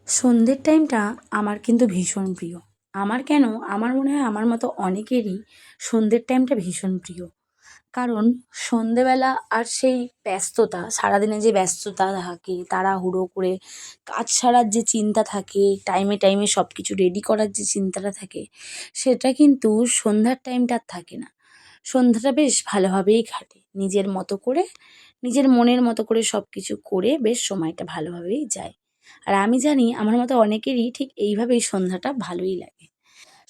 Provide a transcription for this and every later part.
সন্ধ্যের টাইমটা আমার কিন্তু ভীষণ প্রিয়। আমার কেন, আমার মনে হয় আমার মতো অনেকেরই সন্ধ্যের টাইমটা ভীষণ প্রিয়। কারণ সন্ধেবেলা আর সেই ব্যস্ততা, সারাদিনে যে ব্যস্ততা থাকে, তাড়াহুড়ো করে কাজ সারার যে চিন্তা থাকে, টাইমে টাইমে সব কিছু রেডি করার যে চিন্তাটা থাকে, সেটা কিন্তু সন্ধ্যার টাইমটা আর থাকে না। সন্ধ্যাটা বেশ ভালোভাবেই কাটে। নিজের মতো করে, নিজের মনের মতো করে সব কিছু করে বেশ সময়টা ভালোভাবেই যায়। আর আমি জানি আমার মতো অনেকেরই ঠিক এইভাবেই সন্ধ্যাটা ভালোই লাগে।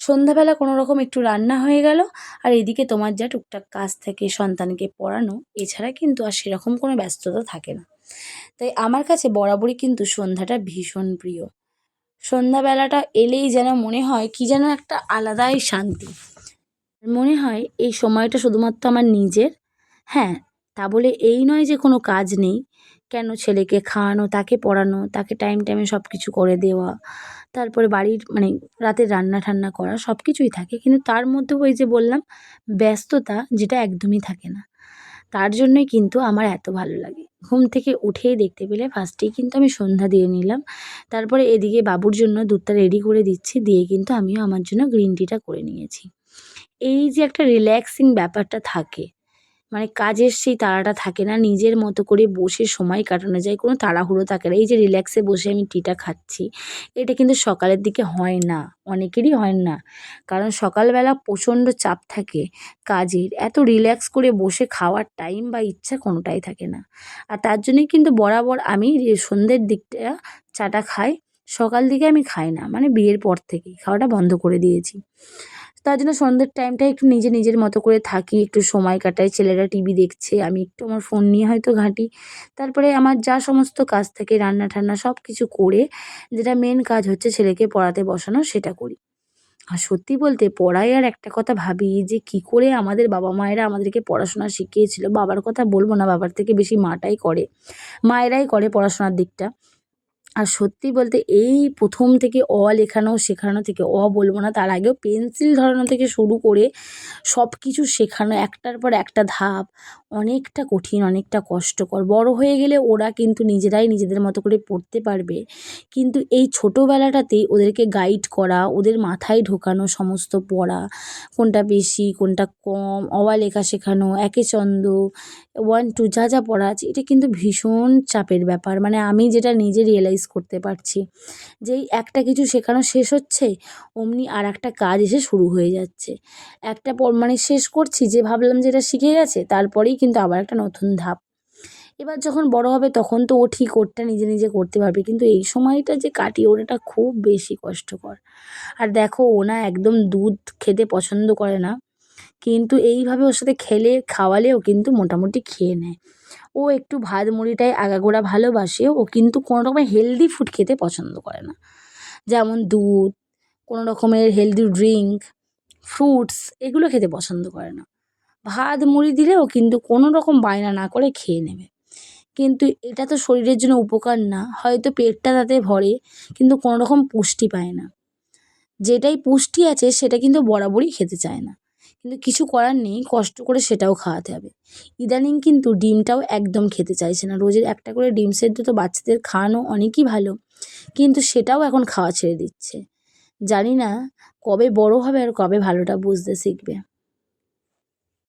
সন্ধ্যাবেলা কোনো রকম একটু রান্না হয়ে গেল, আর এদিকে তোমার যা টুকটাক কাজ থাকে সন্তানকে পড়ানো, এছাড়া কিন্তু আর সেরকম কোনো ব্যস্ততা থাকে না। তাই আমার কাছে বরাবরই কিন্তু সন্ধ্যাটা ভীষণ প্রিয়। সন্ধ্যাবেলাটা এলেই যেন মনে হয় কি যেন একটা আলাদাই শান্তি। মনে হয় এই সময়টা শুধুমাত্র আমার নিজের। হ্যাঁ, তা বলে এই নয় যে কোনো কাজ নেই। কেন, ছেলেকে খাওয়ানো, তাকে পড়ানো, তাকে টাইম টাইমে সব কিছু করে দেওয়া, তারপরে বাড়ির মানে রাতের রান্না-ঠান্না করা সব কিছুই থাকে। কিন্তু তার মধ্যেও ওই যে বললাম ব্যস্ততা যেটা একদমই থাকে না। তার জন্যই কিন্তু আমার এত ভালো লাগে। ঘুম থেকে উঠেই দেখতে পেলে ফার্স্টেই কিন্তু আমি সন্ধ্যা দিয়ে নিলাম। তারপরে এদিকে বাবুর জন্য দুধটা রেডি করে দিচ্ছি, দিয়ে কিন্তু আমিও আমার জন্য গ্রিন টিটা করে নিয়েছি। এই যে একটা রিল্যাক্সিং ব্যাপারটা থাকে, মানে কাজের সেই তাড়াটা থাকে না, নিজের মতো করে বসে সময় কাটানো যায়, কোনো তাড়াহুড়ো থাকে না। এই যে রিল্যাক্সে বসে আমি টিটা খাচ্ছি, এটা কিন্তু সকালের দিকে হয় না, অনেকেরই হয় না। কারণ সকালবেলা প্রচণ্ড চাপ থাকে কাজের, এত রিল্যাক্স করে বসে খাওয়ার টাইম বা ইচ্ছা কোনোটাই থাকে না। আর তার জন্যই কিন্তু বরাবর আমি সন্ধ্যের দিকটা চাটা খাই, সকাল দিকে আমি খাই না, মানে বিয়ের পর থেকেই খাওয়াটা বন্ধ করে দিয়েছি। তার জন্য সন্ধ্যের টাইমটা একটু নিজের মতো করে থাকি, একটু সময় কাটাই। ছেলেরা টিভি দেখছে, আমি একটু আমার ফোন নিয়ে হয়তো ঘাঁটি। তারপরে আমার যা সমস্ত কাজ থাকে রান্না-ঠান্না সব কিছু করে, যেটা মেন কাজ হচ্ছে ছেলেকে পড়াতে বসানো, সেটা করি। আর সত্যি বলতে পড়ায় আর একটা কথা ভাবি যে কি করে আমাদের বাবা-মায়েরা আমাদেরকে পড়াশোনা শিখিয়েছিল। বাবার কথা বলব না, বাবার থেকে বেশি মাটাই করে। মায়েরাই করে পড়াশোনার দিকটা। আর সত্যি বলতে এই ১ম থেকে লেখানো শেখানো থেকে, বলব না, তার আগেও পেন্সিল ধরানো থেকে শুরু করে সব কিছু শেখানো, একটার পর একটা ধাপ অনেকটা কঠিন, অনেকটা কষ্টকর। বড় হয়ে গেলে ওরা কিন্তু নিজেরাই নিজেদের মতো করে পড়তে পারবে। কিন্তু এই ছোটোবেলাটাতেই ওদেরকে গাইড করা, ওদের মাথায় ঢোকানো সমস্ত পড়া, কোনটা বেশি কোনটা কম, লেখা শেখানো, একে ছন্দ, 1, 2 যা যা পড়া আছে, এটা কিন্তু ভীষণ চাপের ব্যাপার। মানে আমি যেটা নিজে রিয়ালাইজ করতে পারছি, যেই একটা কিছু শেখানো শেষ হচ্ছে, অমনি আরেকটা কাজ এসে শুরু হয়ে যাচ্ছে। একটা মানে শেষ করছি, যে ভাবলাম যে এটা শিখে গেছে, তারপরেই কিন্তু আবার একটা নতুন ধাপ। এবার যখন বড় হবে তখন তো ও ঠিক ওরটা নিজে নিজে করতে পারবে, কিন্তু এই সময়টা যে কাটিয়ে ওঠাটা খুব বেশি কষ্টকর। আর দেখো, ও না একদম দুধ খেতে পছন্দ করে না, কিন্তু এইভাবে ওর সাথে খাওয়ালেও কিন্তু মোটামুটি খেয়ে নেয়। ও একটু ভাত মুড়িটাই আগাগোড়া ভালোবাসে, ও কিন্তু কোনো রকমের হেলদি ফুড খেতে পছন্দ করে না। যেমন দুধ, কোনো রকমের হেলদি ড্রিঙ্ক, ফ্রুটস, এগুলো খেতে পছন্দ করে না। ভাত মুড়ি দিলেও কিন্তু কোনো রকম বায়না না করে খেয়ে নেবে। কিন্তু এটা তো শরীরের জন্য উপকার না, হয়তো পেটটা তাতে ভরে, কিন্তু কোনো রকম পুষ্টি পায় না। যেটাই পুষ্টি আছে সেটা কিন্তু বরাবরই খেতে চায় না। কিন্তু কিছু করার নেই, কষ্ট করে সেটাও খাওয়াতে হবে। ইদানিং কিন্তু ডিমটাও একদম খেতে চাইছে না। রোজের একটা করে ডিম সেদ্ধ তো বাচ্চাদের খাওয়ানো অনেকই ভালো, কিন্তু সেটাও এখন খাওয়া ছেড়ে দিচ্ছে। জানি না কবে বড় হবে আর কবে ভালোটা বুঝতে শিখবে।